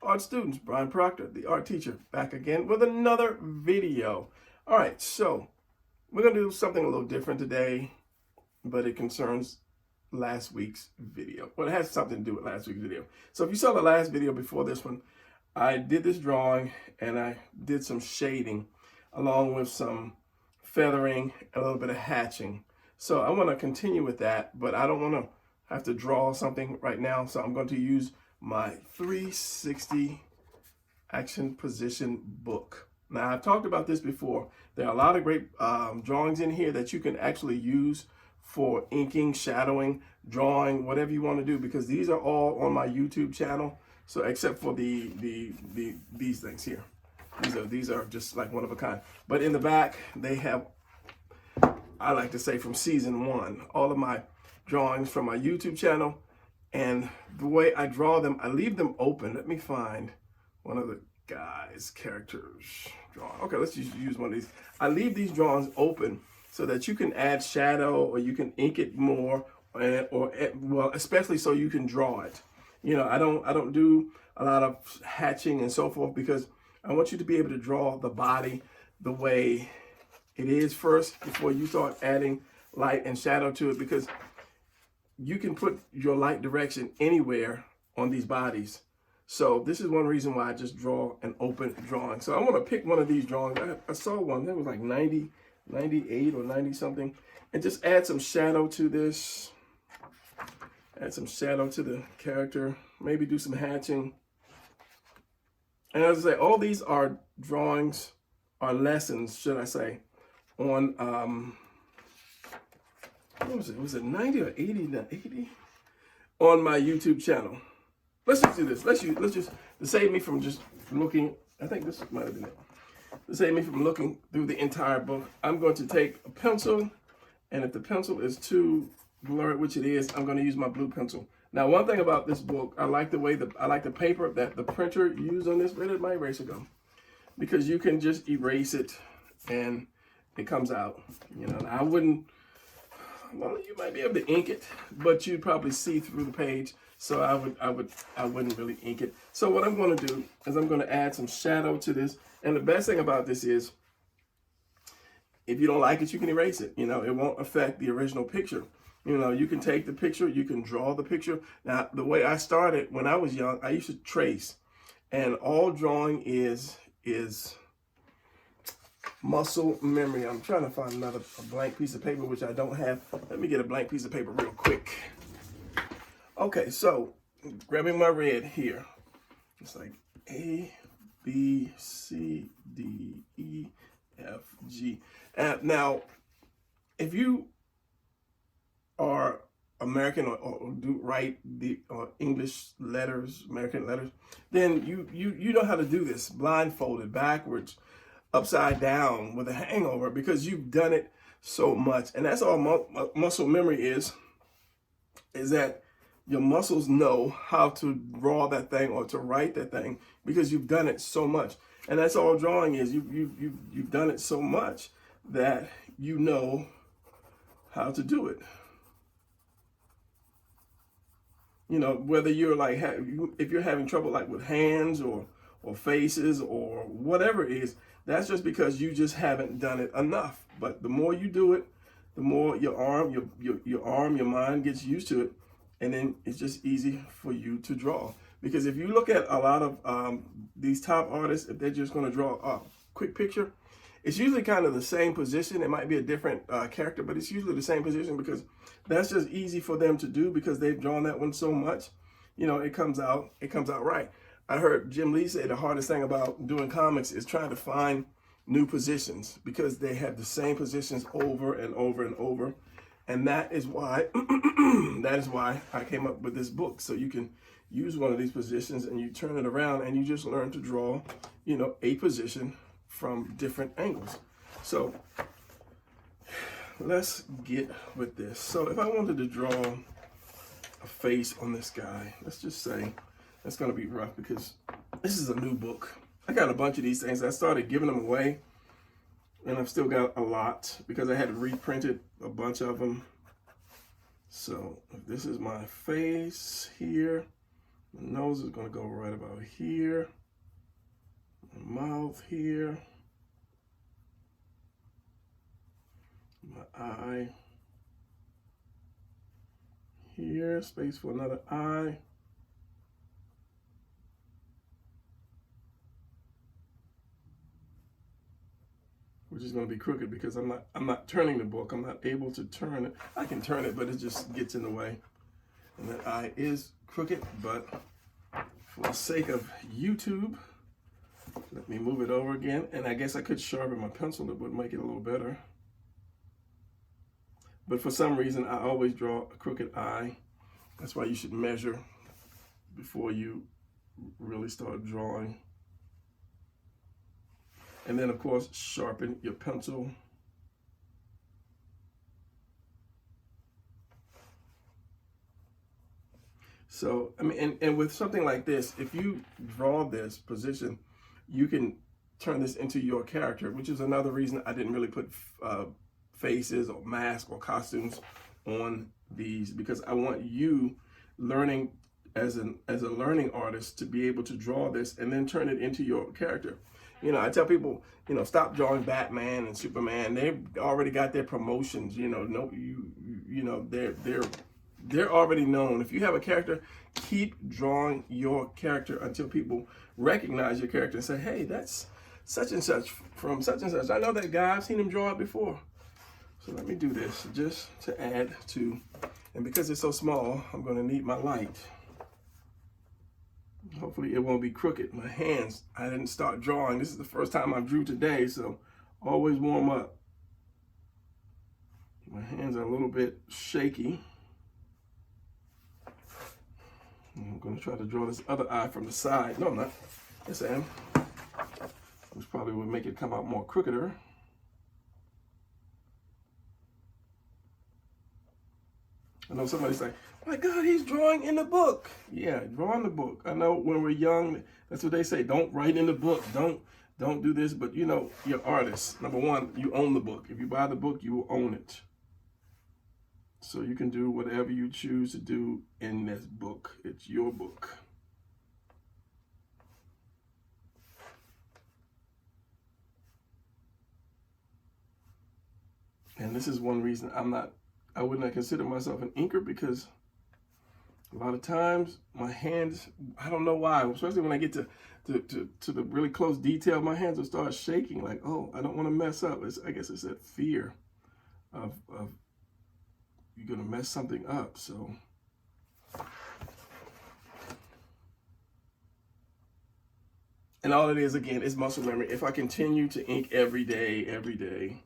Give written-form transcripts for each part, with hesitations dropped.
art students. Brian Proctor, the art teacher, back again with another video. All right, so we're going to do something a little different today, but it concerns last week's video. Well, it has something to do with last week's video. So if you saw the last video before this one, I did this drawing and I did some shading along with some feathering, a little bit of hatching. So I want to continue with that, but I don't want to have to draw something right now. So I'm going to use my 360 action position book. Now, I've talked about this before. There are a lot of great drawings in here that you can actually use for inking, shadowing, drawing, whatever you want to do, because these are all on my YouTube channel. So except for these things here. These are just like one of a kind. But in the back, they have, I like to say, from season 1, all of my drawings from my YouTube channel. And the way I draw them, I leave them open. Let me find one of the guys' characters drawing. Okay, let's just use one of these. I leave these drawings open so that you can add shadow, or you can ink it more, well, especially so you can draw it. You know, I don't do a lot of hatching and so forth, because I want you to be able to draw the body the way it is first before you start adding light and shadow to it, because you can put your light direction anywhere on these bodies. So this is one reason why I just draw an open drawing. So I want to pick one of these drawings. I saw one that was like 90, 98 or 90 something, and just add some shadow to this. Add some shadow to the character. Maybe do some hatching. And as I say, all these are drawings, are lessons, should I say, on what was it? Was it 90 or 80? 80 on my YouTube channel. Let's just do this. Let's just, to save me from just looking. I think this might have been it. To save me from looking through the entire book, I'm going to take a pencil, and if the pencil is too blurred, which it is, I'm going to use my blue pencil. Now, one thing about this book, I like the way I like the paper that the printer used on this. Where did my eraser go? Because you can just erase it, and it comes out. You know, I wouldn't. Well, you might be able to ink it, but you'd probably see through the page. So I wouldn't really ink it. So what I'm going to do is I'm going to add some shadow to this. And the best thing about this is, if you don't like it, you can erase it. You know, it won't affect the original picture. You know, you can take the picture, you can draw the picture. Now, the way I started when I was young, I used to trace, and all drawing is muscle memory. I'm trying to find a blank piece of paper, which I don't have. Let me get a blank piece of paper real quick. Okay, so grabbing my red here. It's like A, B, C, D, E, F, G. Now, if you are American or do write the English letters, American letters, then you know how to do this blindfolded, backwards, upside down, with a hangover, because you've done it so much. And that's all muscle memory is that your muscles know how to draw that thing or to write that thing, because you've done it so much. And that's all drawing is. You've done it so much that you know how to do it. You know, whether you're like, if you're having trouble like with hands or faces or whatever it is, that's just because you just haven't done it enough. But the more you do it, the more your mind gets used to it, and then it's just easy for you to draw. Because if you look at a lot of these top artists, if they're just going to draw a quick picture, it's usually kind of the same position. It might be a different character, but it's usually the same position, because that's just easy for them to do, because they've drawn that one so much. You know, it comes out right. I heard Jim Lee say the hardest thing about doing comics is trying to find new positions, because they have the same positions over and over and over. And that is why I came up with this book. So you can use one of these positions and you turn it around and you just learn to draw, you know, a position from different angles. So let's get with this. So if I wanted to draw a face on this guy, let's just say that's going to be rough, because this is a new book. I got a bunch of these things. I started giving them away, and I've still got a lot because I had reprinted a bunch of them. So if this is my face here, My nose is going to go right about here. My mouth here. My eye here. Space for another eye. Which is going to be crooked because I'm not turning the book. I'm not able to turn it. I can turn it, but it just gets in the way. And that eye is crooked, but for the sake of YouTube, let me move it over again. And I guess I could sharpen my pencil. It would make it a little better. But for some reason, I always draw a crooked eye. That's why you should measure before you really start drawing. And then, of course, sharpen your pencil. So, I mean, and with something like this, if you draw this position, you can turn this into your character, which is another reason I didn't really put faces or masks or costumes on these, because I want you learning as a learning artist to be able to draw this and then turn it into your character. You know, I tell people, you know, stop drawing Batman and Superman. They've already got their promotions. You know, you know, they're already known. If you have a character, keep drawing your character until people recognize your character and say, hey, that's such and such from such and such. I know that guy. I've seen him draw it before. So let me do this just to add to, and because it's so small, I'm going to need my light. Hopefully it won't be crooked. My hands, I didn't start drawing. This is the first time I drew today, so always warm up. My hands are a little bit shaky. I'm going to try to draw this other eye from the side. No, I'm not. Yes, I am. Which probably would make it come out more crookeder. I know somebody's like, my God, he's drawing in the book. Yeah, draw in the book. I know when we're young, that's what they say. Don't write in the book. Don't do this. But you know, you're artists. Number one, you own the book. If you buy the book, you will own it. So you can do whatever you choose to do in this book. It's your book. And this is one reason I would not consider myself an inker, because a lot of times my hands, I don't know why, especially when I get to the really close detail, my hands will start shaking like, oh, I don't want to mess up. I guess it's that fear of you're going to mess something up. So and all it is, again, is muscle memory. If I continue to ink every day,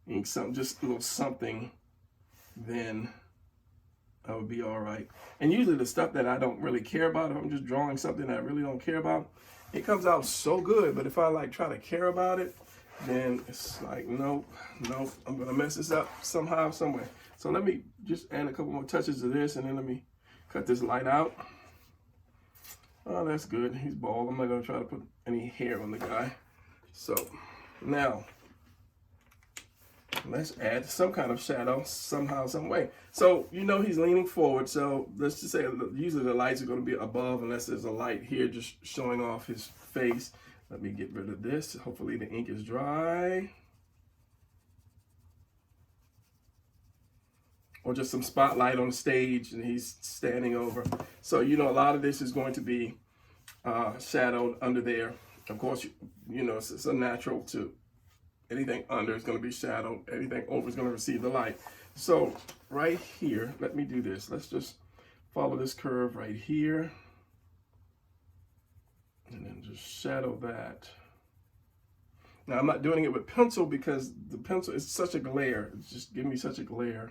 ink something, just a little something, then I would be all right. And usually the stuff that I don't really care about, if I'm just drawing something that I really don't care about, it comes out so good. But if I like try to care about it, then it's like, nope, I'm gonna mess this up somehow, somewhere. So let me just add a couple more touches to this, and then let me cut this light out. Oh, that's good. He's bald. I'm not gonna try to put any hair on the guy. So now let's add some kind of shadow somehow, some way. So you know he's leaning forward. So let's just say usually the lights are going to be above unless there's a light here just showing off his face. Let me get rid of this. Hopefully the ink is dry. Or just some spotlight on the stage and he's standing over. So you know a lot of this is going to be shadowed under there. Of course, you know it's a natural to anything under is going to be shadowed. Anything over is going to receive the light. So right here, let me do this. Let's just follow this curve right here. And then just shadow that. Now I'm not doing it with pencil because the pencil is such a glare. It's just giving me such a glare.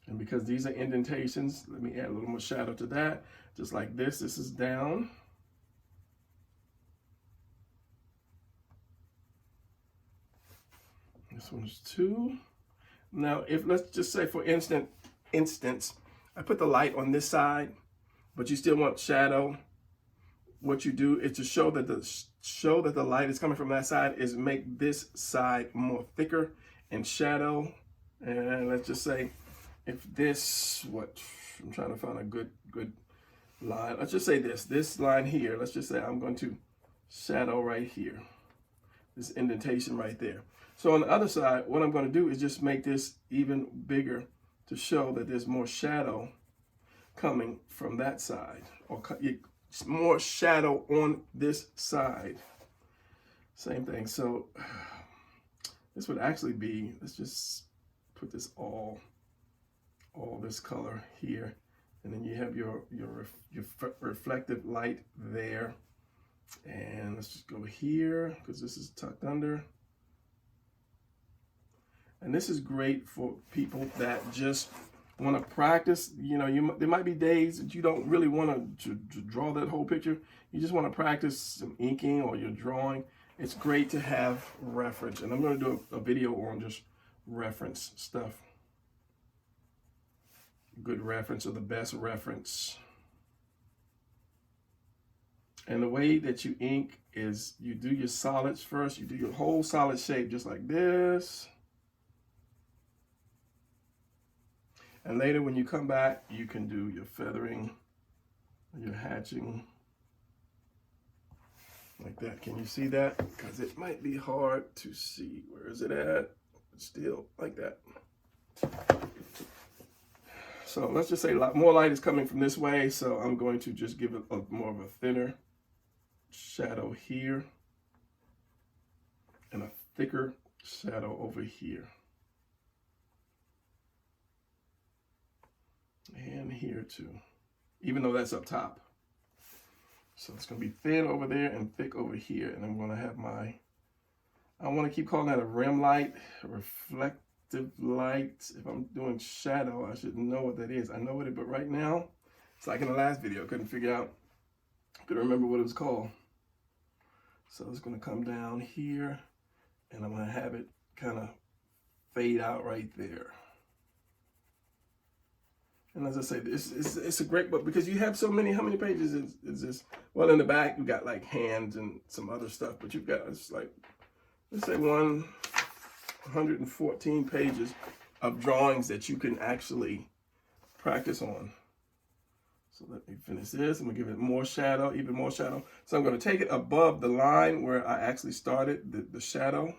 And because these are indentations, let me add a little more shadow to that. Just like this, this is down. This one's 2. Now, if let's just say for instance, I put the light on this side, but you still want shadow. What you do is to show that the light is coming from that side is make this side more thicker and shadow. And let's just say if this, I'm trying to find a good line. Let's just say this line here, let's just say I'm going to shadow right here, this indentation right there. So on the other side, what I'm going to do is just make this even bigger to show that there's more shadow coming from that side, or more shadow on this side. Same thing. So this would actually be, let's just put this all this color here, and then you have your reflective light there. And let's just go here because this is tucked under. And this is great for people that just want to practice. You know, there might be days that you don't really want to draw that whole picture. You just want to practice some inking or your drawing. It's great to have reference. And I'm going to do a video on just reference stuff. Good reference or the best reference. And the way that you ink is you do your solids first. You do your whole solid shape just like this. And later when you come back, you can do your feathering, your hatching, like that. Can you see that? Because it might be hard to see. Where is it at? Still like that. So let's just say a lot more light is coming from this way. So I'm going to just give it more of a thinner shadow here and a thicker shadow over here. And here too, even though that's up top. So it's going to be thin over there and thick over here. And I'm going to have my, I want to keep calling that a rim light, a reflective light. If I'm doing shadow, I should know what that is. I know it, but right now, it's like in the last video, I couldn't remember what it was called. So it's going to come down here, and I'm going to have it kind of fade out right there. And as I say, it's a great book because you have so many. How many pages is this? Well, in the back, you got like hands and some other stuff, but you've got, it's like, let's say 114 pages of drawings that you can actually practice on. So let me finish this. I'm going to give it more shadow, even more shadow. So I'm going to take it above the line where I actually started the shadow.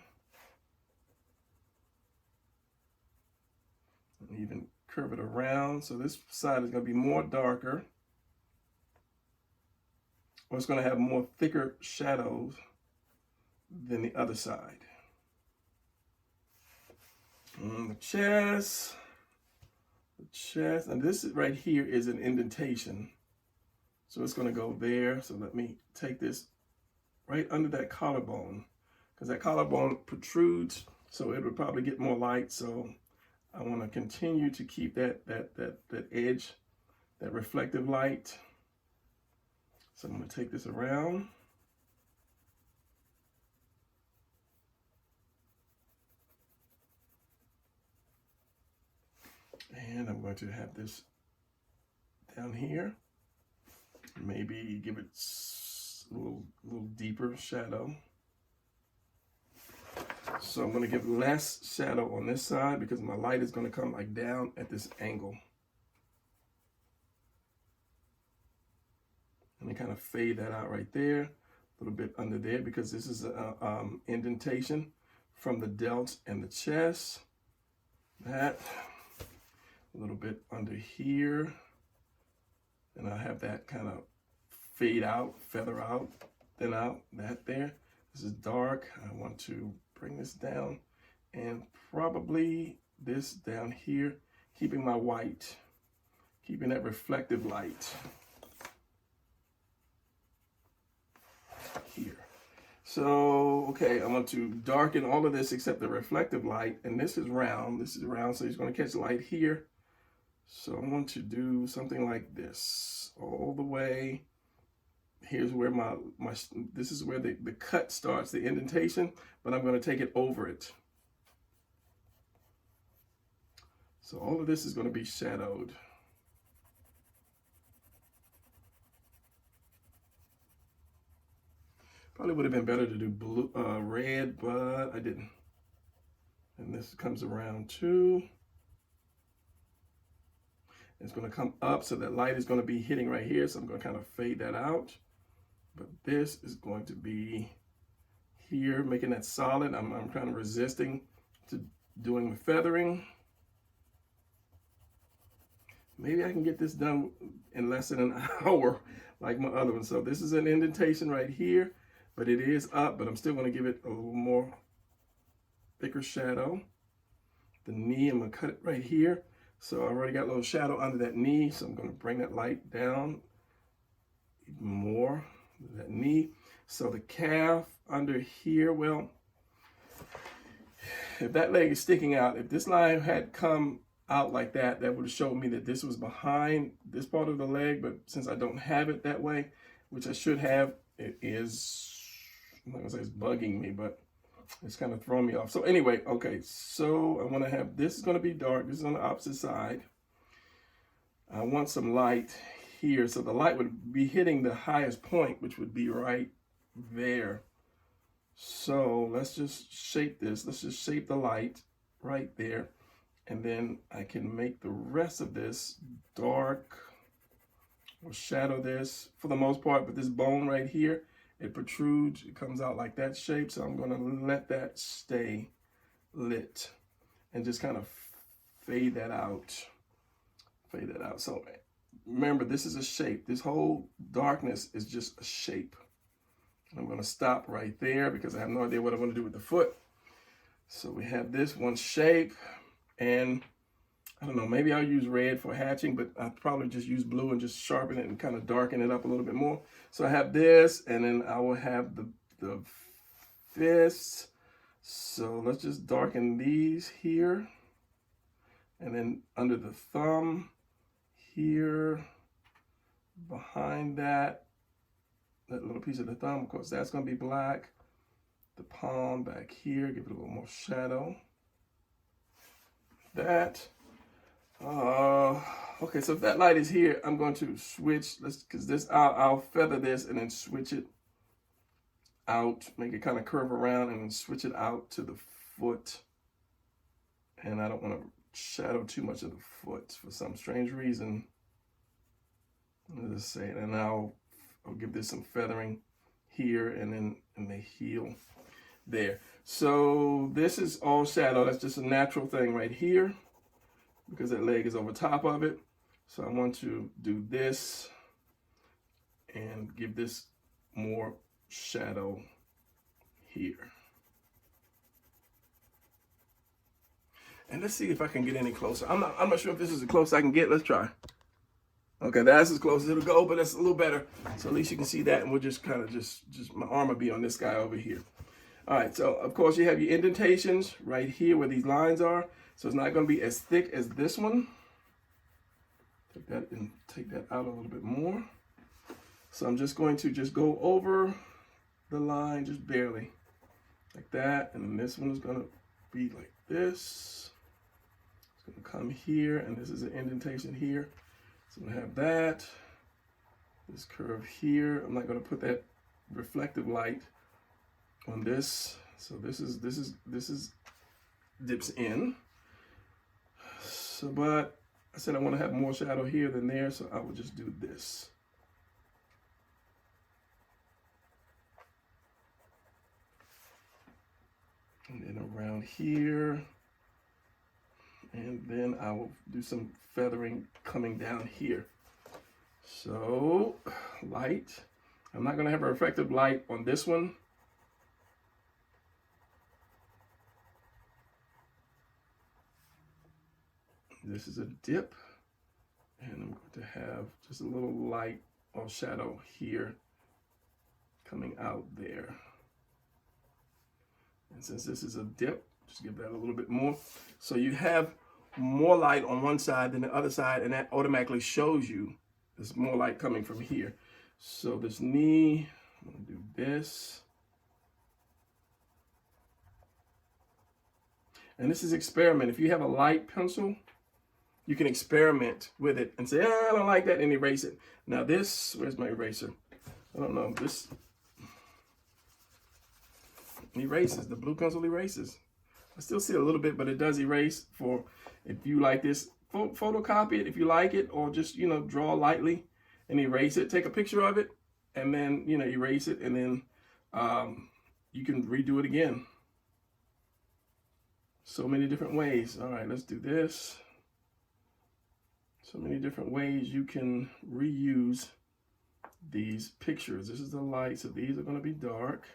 And even curve it around. So this side is going to be more darker. Or it's going to have more thicker shadows than the other side. And the chest, and this right here is an indentation. So it's going to go there. So let me take this right under that collarbone, because that collarbone protrudes, so it would probably get more light. So I want to continue to keep that edge, that reflective light. So I'm going to take this around. And I'm going to have this down here. Maybe give it a little deeper shadow. So I'm going to give less shadow on this side because my light is going to come like down at this angle. And then kind of fade that out right there, a little bit under there, because this is an indentation from the delts and the chest. That, a little bit under here. And I have that kind of fade out, feather out, thin out, that there. This is dark. I want to bring this down, and probably this down here, keeping my white, keeping that reflective light here. So, okay, I want to darken all of this except the reflective light, and this is round, so it's going to catch light here. So I want to do something like this all the way. Here's where this is where the cut starts, the indentation, but I'm going to take it over it. So all of this is going to be shadowed. Probably would have been better to do blue, red, but I didn't. And this comes around too. It's going to come up, so that light is going to be hitting right here. So I'm going to kind of fade that out. But this is going to be here, making that solid. I'm kind of resisting to doing the feathering. Maybe I can get this done in less than an hour like my other one. So this is an indentation right here, but it is up, but I'm still going to give it a little more thicker shadow. The knee, I'm going to cut it right here. So I already got a little shadow under that knee, so I'm going to bring that light down even more, that knee. So the calf under here, well, if that leg is sticking out, if this line had come out like that, that would have showed me that this was behind this part of the leg, but since I don't have it that way, which I should have, it is, I'm not gonna say it's bugging me, but it's kind of throwing me off. So anyway, okay, so I want to have, this is going to be dark, this is on the opposite side. I want some light here, so the light would be hitting the highest point, which would be right there. So let's just shape this, let's just shape the light right there. And then I can make the rest of this dark, or shadow this for the most part, but this bone right here, it protrudes, it comes out like that shape. So I'm gonna let that stay lit and just kind of fade that out. Fade that out. So remember, this is a shape. This whole darkness is just a shape. I'm gonna stop right there because I have no idea what I'm gonna do with the foot. So we have this one shape. And I don't know, maybe I'll use red for hatching, but I'll probably just use blue and just sharpen it and kind of darken it up a little bit more. So I have this, and then I will have the fists. So let's just darken these here. And then under the thumb here, behind that little piece of the thumb, of course, that's going to be black. The palm back here, give it a little more shadow. That. Okay, so if that light is here, I'm going to switch, because this, I'll feather this and then switch it out, make it kind of curve around and then switch it out to the foot. And I don't want to shadow too much of the foot for some strange reason. Let's say it, and I'll give this some feathering here and then in the heel there. So this is all shadow. That's just a natural thing right here because that leg is over top of it. So I want to do this and give this more shadow here. And let's see if I can get any closer. I'm not sure if this is as close as I can get. Let's try. Okay, that's as close as it'll go, but that's a little better. So at least you can see that, and we'll just kind of just my arm will be on this guy over here. All right, so of course you have your indentations right here where these lines are. So it's not going to be as thick as this one. Take that and take that out a little bit more. So I'm just going to just go over the line just barely like that. And then this one is going to be like this. It's going to come here, and this is an indentation here. So I'm going to have that, this curve here. I'm not going to put that reflective light on this. So this is dips in. So, but I said I want to have more shadow here than there, so I will just do this. And then around here. And then I will do some feathering coming down here. So, light. I'm not going to have a reflective light on this one. This is a dip, and I'm going to have just a little light or shadow here coming out there. And since this is a dip, just give that a little bit more. So you have more light on one side than the other side, and that automatically shows you there's more light coming from here. So this knee, I'm going to do this. And this is experiment. If you have a light pencil, you can experiment with it and say, oh, I don't like that, and erase it. Now this, where's my eraser? I don't know. This erases, the blue pencil erases. I still see a little bit, but it does erase for, if you like this photocopy it if you like it, or just, draw lightly and erase it. Take a picture of it and then, erase it, and then you can redo it again. So many different ways. All right, let's do this. So many different ways you can reuse these pictures. This is the light, so these are going to be dark.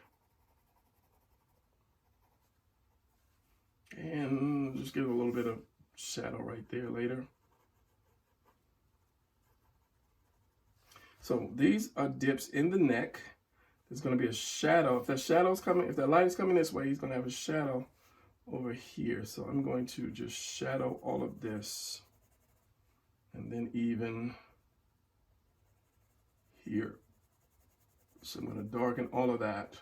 And just give it a little bit of shadow right there later. So these are dips in the neck. There's going to be a shadow. If that light is coming this way, he's going to have a shadow over here. So I'm going to just shadow all of this. And then even here. So I'm going to darken all of that.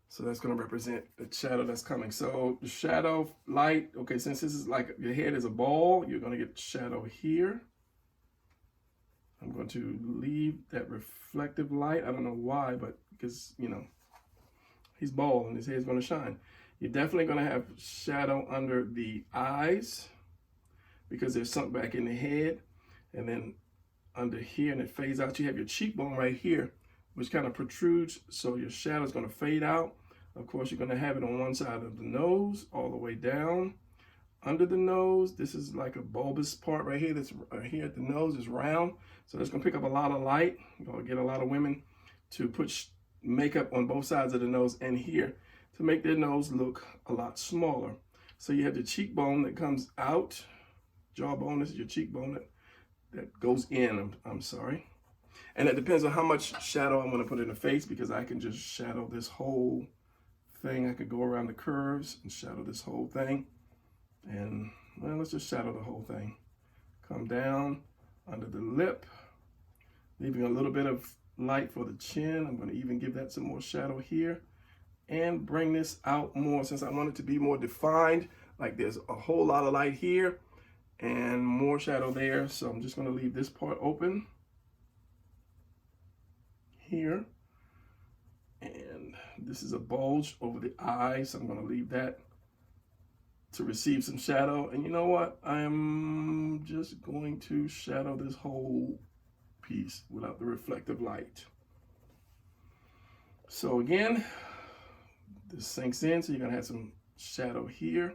So that's going to represent the shadow that's coming. So the shadow, light, okay, since this is like your head is a ball, you're going to get shadow here. I'm going to leave that reflective light. I don't know why, but because, he's bald and his head's going to shine. You're definitely going to have shadow under the eyes because they're sunk back in the head. And then under here, and it fades out, you have your cheekbone right here, which kind of protrudes, so your shadow is going to fade out. Of course, you're going to have it on one side of the nose, all the way down. Under the nose, this is like a bulbous part right here. That's right here at the nose is round, so that's going to pick up a lot of light. You're going to get a lot of women to put makeup on both sides of the nose and here to make their nose look a lot smaller. So you have the cheekbone that comes out, jawbone. This is your cheekbone that goes in. I'm sorry. And it depends on how much shadow I'm going to put in the face, because I can just shadow this whole thing. I could go around the curves and shadow this whole thing. And well, let's just shadow the whole thing. Come down under the lip, leaving a little bit of light for the chin. I'm going to even give that some more shadow here and bring this out more, since I want it to be more defined. Like there's a whole lot of light here and more shadow there. So I'm just going to leave this part open here. And this is a bulge over the eye, so I'm going to leave that to receive some shadow. And you know what? I'm just going to shadow this whole piece without the reflective light. So again, this sinks in, so you're going to have some shadow here,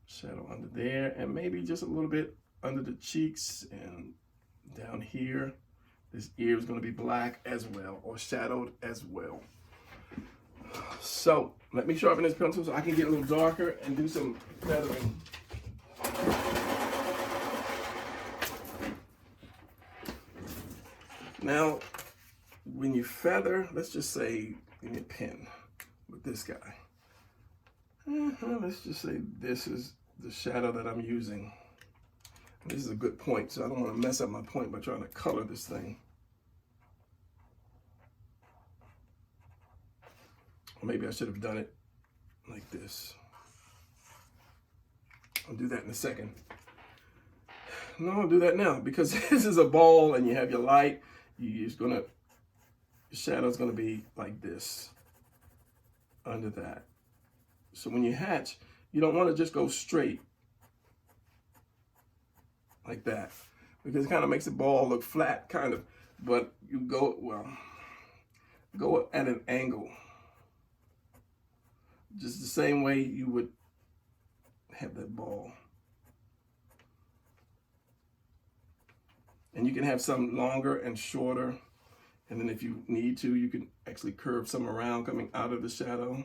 shadow under there, and maybe just a little bit under the cheeks and down here. This ear is going to be black as well, or shadowed as well. So let me sharpen this pencil so I can get a little darker and do some feathering. Now, when you feather, let's just say, give me a pen with this guy. Let's just say this is the shadow that I'm using. This is a good point, so I don't want to mess up my point by trying to color this thing. Or maybe I should have done it like this. I'll do that in a second. No, I'll do that now, because this is a ball and you have your light. Your shadow's gonna be like this under that. So when you hatch, you don't want to just go straight like that, because it kind of makes the ball look flat, kind of. But you go at an angle, just the same way you would have that ball. And you can have some longer and shorter, and then if you need to, you can actually curve some around coming out of the shadow.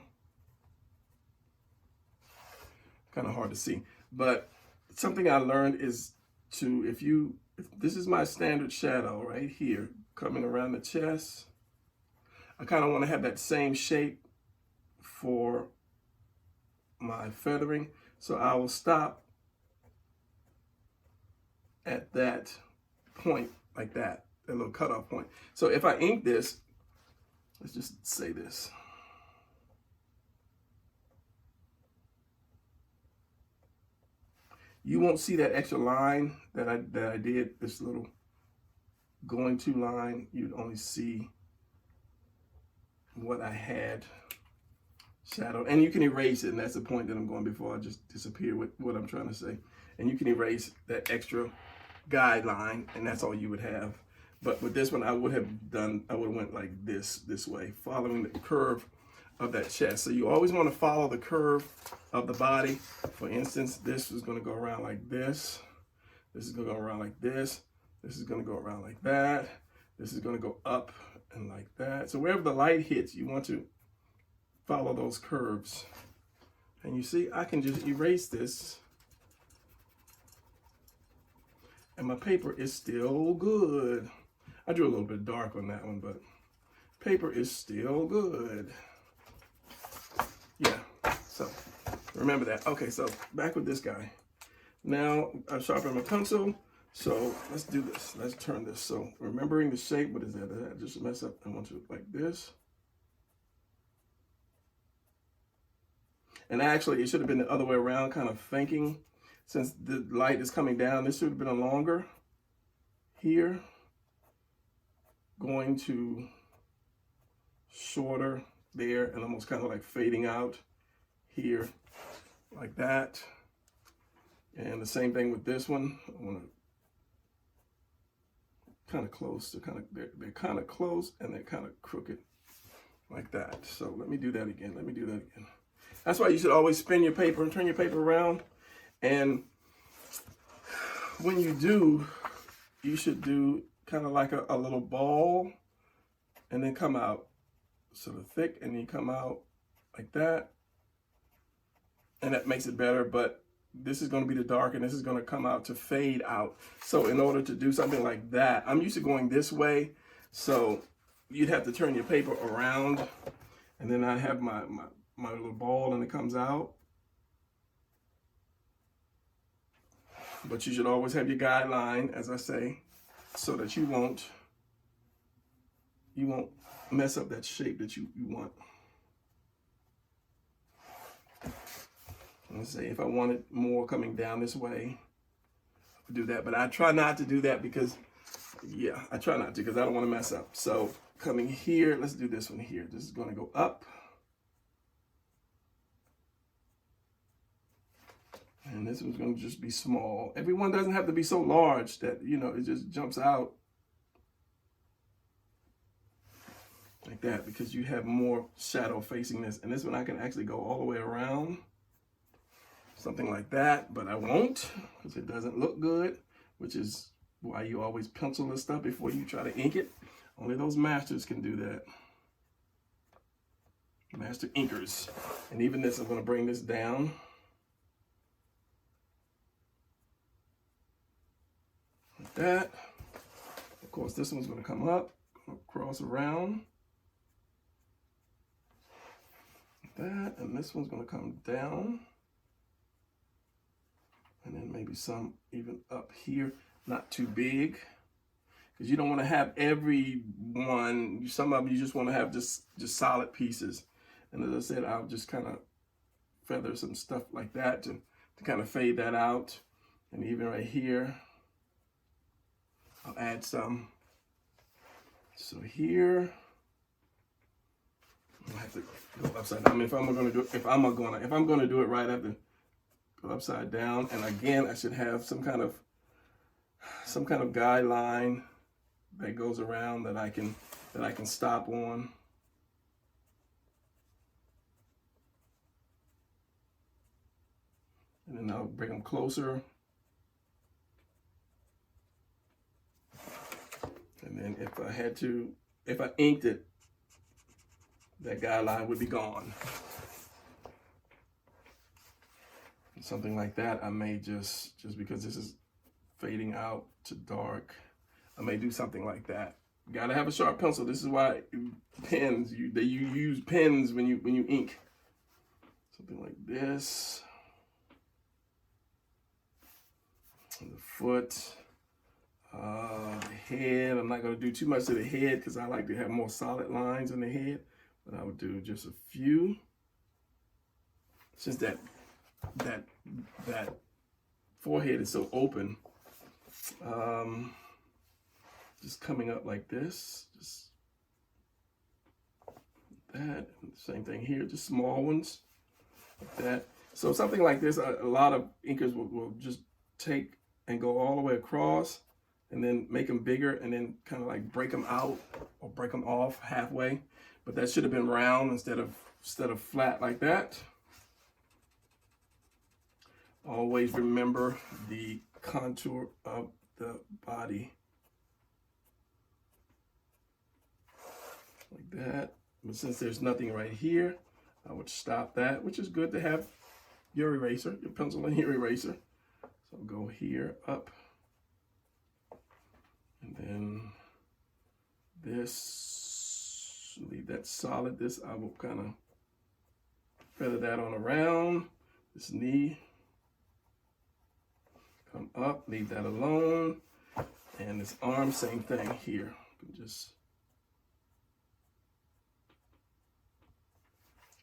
Kind of hard to see, but something I learned is if this is my standard shadow right here coming around the chest, I kind of want to have that same shape for my feathering, so I will stop at that point like that little cutoff point. So if I ink this, let's just say this. You won't see that extra line that I did, this little going to line. You'd only see what I had shadow. And you can erase it, and that's the point that I'm going before I just disappear with what I'm trying to say. And you can erase that extra guideline, and that's all you would have. But with this one, I would have went like this way, following the curve of that chest. So you always want to follow the curve of the body. For instance, this is going to go around like this. This is going to go around like this. This is going to go around like that. This is going to go up and like that. So wherever the light hits, you want to follow those curves. And you see, I can just erase this. And my paper is still good. I drew a little bit dark on that one, but paper is still good. Yeah, so remember that. Okay, so back with this guy. Now I've sharpened my pencil, so let's do this. Let's turn this. So remembering the shape, what is that? Did I just mess up? I want to like this. And actually, it should have been the other way around, kind of thinking, since the light is coming down, this should have been a longer here, going to shorter there, and almost kind of like fading out here, like that. And the same thing with this one. I want to kind of close to they're kind of close and they're kind of crooked, like that. So let me do that again. Let me do that again. That's why you should always spin your paper and turn your paper around. And when you do, you should do kind of like a little ball, and then come out sort of thick, and then come out like that. And that makes it better, but this is going to be the dark, and this is going to come out to fade out. So in order to do something like that, I'm used to going this way, so you'd have to turn your paper around, and then I have my little ball, and it comes out. But you should always have your guideline, as I say, so that you won't mess up that shape that you want. Let's say if I wanted more coming down this way, I would do that. But I try not to do that because, yeah, I try not to because I don't want to mess up. So coming here, let's do this one here. This is going to go up. And this one's going to just be small. Everyone doesn't have to be so large that, you know, it just jumps out like that, because you have more shadow facing this. And this one I can actually go all the way around, something like that, but I won't because it doesn't look good, which is why you always pencil this stuff before you try to ink it. Only those masters can do that. Master inkers. And even this, I'm going to bring this down. Like that. Of course, this one's going to come up, cross around. Like that. And this one's going to come down. And then maybe some even up here, not too big. Because you don't want to have every one. Some of them you just want to have just solid pieces. And as I said, I'll just kind of feather some stuff like that to kind of fade that out. And even right here, I'll add some. So here, I have to go upside down. I mean, if I'm going to do it right, I have to go upside down. And again, I should have some kind of guideline that goes around that I can stop on. And then I'll bring them closer. And then if I inked it, that guideline would be gone. And something like that, I may just because this is fading out to dark, I may do something like that. You gotta have a sharp pencil. This is why pens, you use pens when you ink. Something like this. And the foot. The head, I'm not going to do too much to the head because I like to have more solid lines in the head, but I would do just a few. Since that forehead is so open, just coming up like this, just that. Same thing here, just small ones like that. So something like this, a lot of inkers will just take and go all the way across and then make them bigger and then kind of like break them out or break them off halfway. But that should have been round instead of flat like that. Always remember the contour of the body. Like that. But since there's nothing right here, I would stop that, which is good to have your eraser, your pencil and your eraser. So go here, up. And then this, leave that solid. This, I will kind of feather that on around. This knee, come up, leave that alone. And this arm, same thing here. Just,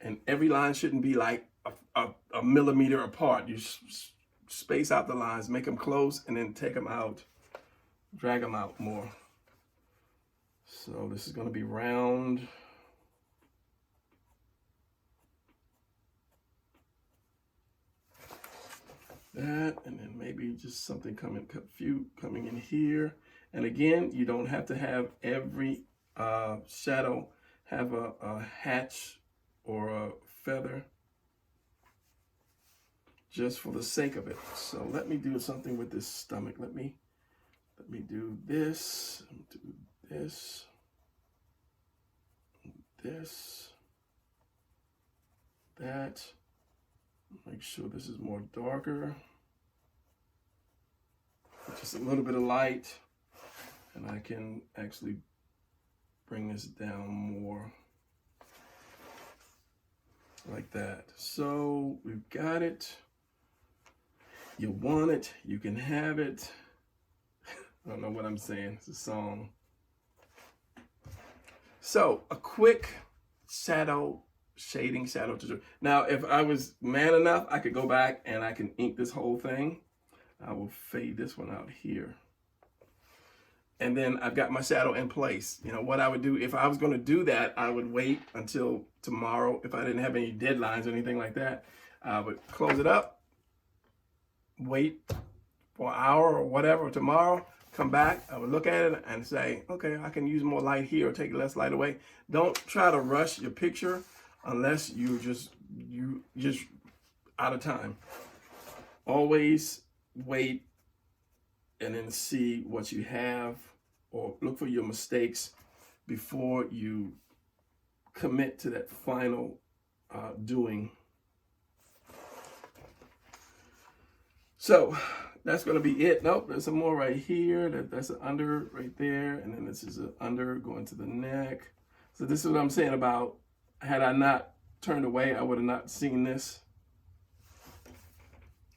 and every line shouldn't be like a millimeter apart. You space out the lines, make them close, and then take them out, drag them out more. So this is going to be round. That, and then maybe just something coming in here. And again, you don't have to have every shadow have a hatch or a feather, just for the sake of it. So let me do something with this stomach. Let me do this, this, that. Make sure this is more darker. Just a little bit of light, and I can actually bring this down more like that. So we've got it. You want it, you can have it. I don't know what I'm saying, it's a song. So a quick shadow shading, shadow tutorial. Now, if I was man enough, I could go back and I can ink this whole thing. I will fade this one out here. And then I've got my shadow in place. You know, what I would do, if I was going to do that, I would wait until tomorrow. If I didn't have any deadlines or anything like that, I would close it up, wait for an hour or whatever tomorrow, come back, I would look at it and say, okay, I can use more light here or take less light away. Don't try to rush your picture unless you just out of time. Always wait and then see what you have, or look for your mistakes before you commit to that final doing. So that's going to be it. Nope, there's some more right here. That's an under right there, and then this is an under going to the neck. So this is what I'm saying about, had I not turned away, I would have not seen this.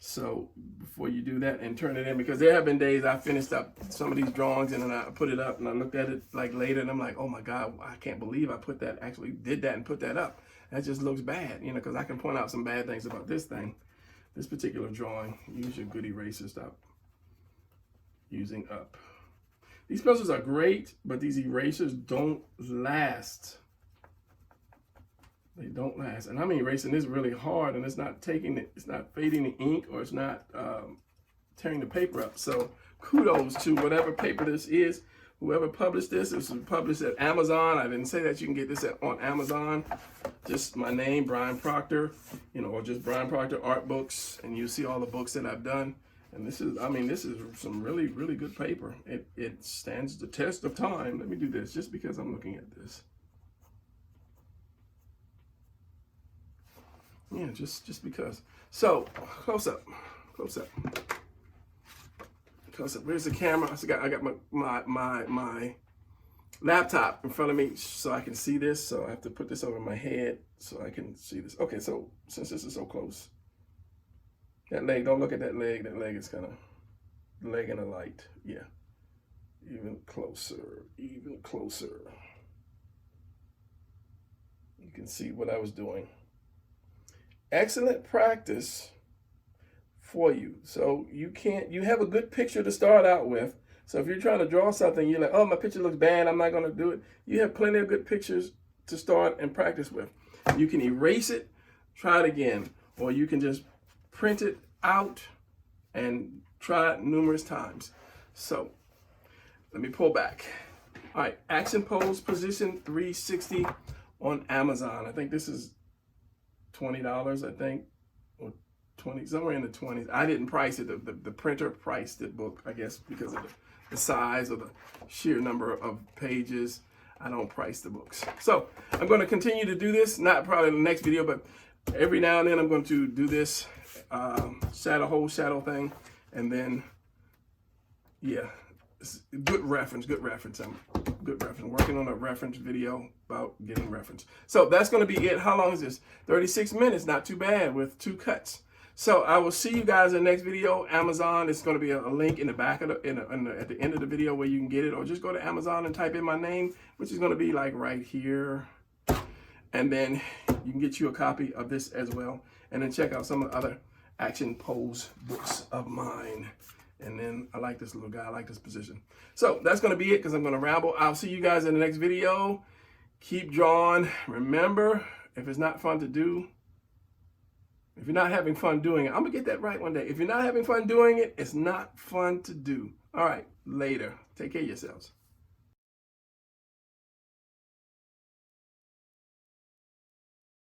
So before you do that and turn it in, because there have been days I finished up some of these drawings and then I put it up and I looked at it like later and I'm like, oh my God, I can't believe I put that, actually did that and put that up. That just looks bad, you know, because I can point out some bad things about this thing, this particular drawing. Use your good eraser, stop using up. These pencils are great, but these erasers don't last. They don't last. And I'm erasing this really hard and it's not taking it, it's not fading the ink, or it's not tearing the paper up. So kudos to whatever paper this is, whoever published this. This was published at Amazon. I didn't say that you can get this on Amazon. Just my name, Brian Proctor, you know, or just Brian Proctor Art Books, and you see all the books that I've done. And this is, I mean, this is some really, really good paper. It stands the test of time. Let me do this just because I'm looking at this. Yeah, just because. So, close up. Where's the camera? I got my laptop in front of me so I can see this. So I have to put this over my head so I can see this. Okay, so since this is so close, that leg, don't look at that leg. That leg is kind of the leg in the light. Yeah, even closer, even closer. You can see what I was doing. Excellent practice for you. So you have a good picture to start out with. So if you're trying to draw something, you're like, oh, my picture looks bad, I'm not going to do it. You have plenty of good pictures to start and practice with. You can erase it, try it again, or you can just print it out and try it numerous times. So let me pull back. All right, action pose position 360 on Amazon. I think this is $20, I think, or 20, somewhere in the 20s. I didn't price it. The printer priced the book, I guess, because of the size or the sheer number of pages. I don't price the books. So I'm going to continue to do this, not probably in the next video, but every now and then I'm going to do this whole shadow thing. And then, yeah, good reference. Working on a reference video about getting reference. So that's going to be it. How long is this? 36 minutes, not too bad with 2 cuts. So I will see you guys in the next video. Amazon, it's going to be a link in the back of at the end of the video where you can get it, or just go to Amazon and type in my name, which is going to be like right here. And then you can get you a copy of this as well. And then check out some of the other action pose books of mine. And then I like this little guy. I like this position. So that's going to be it, because I'm going to ramble. I'll see you guys in the next video. Keep drawing. Remember, if it's not fun to do, if you're not having fun doing it, I'm going to get that right one day. If you're not having fun doing it, it's not fun to do. All right, later. Take care of yourselves.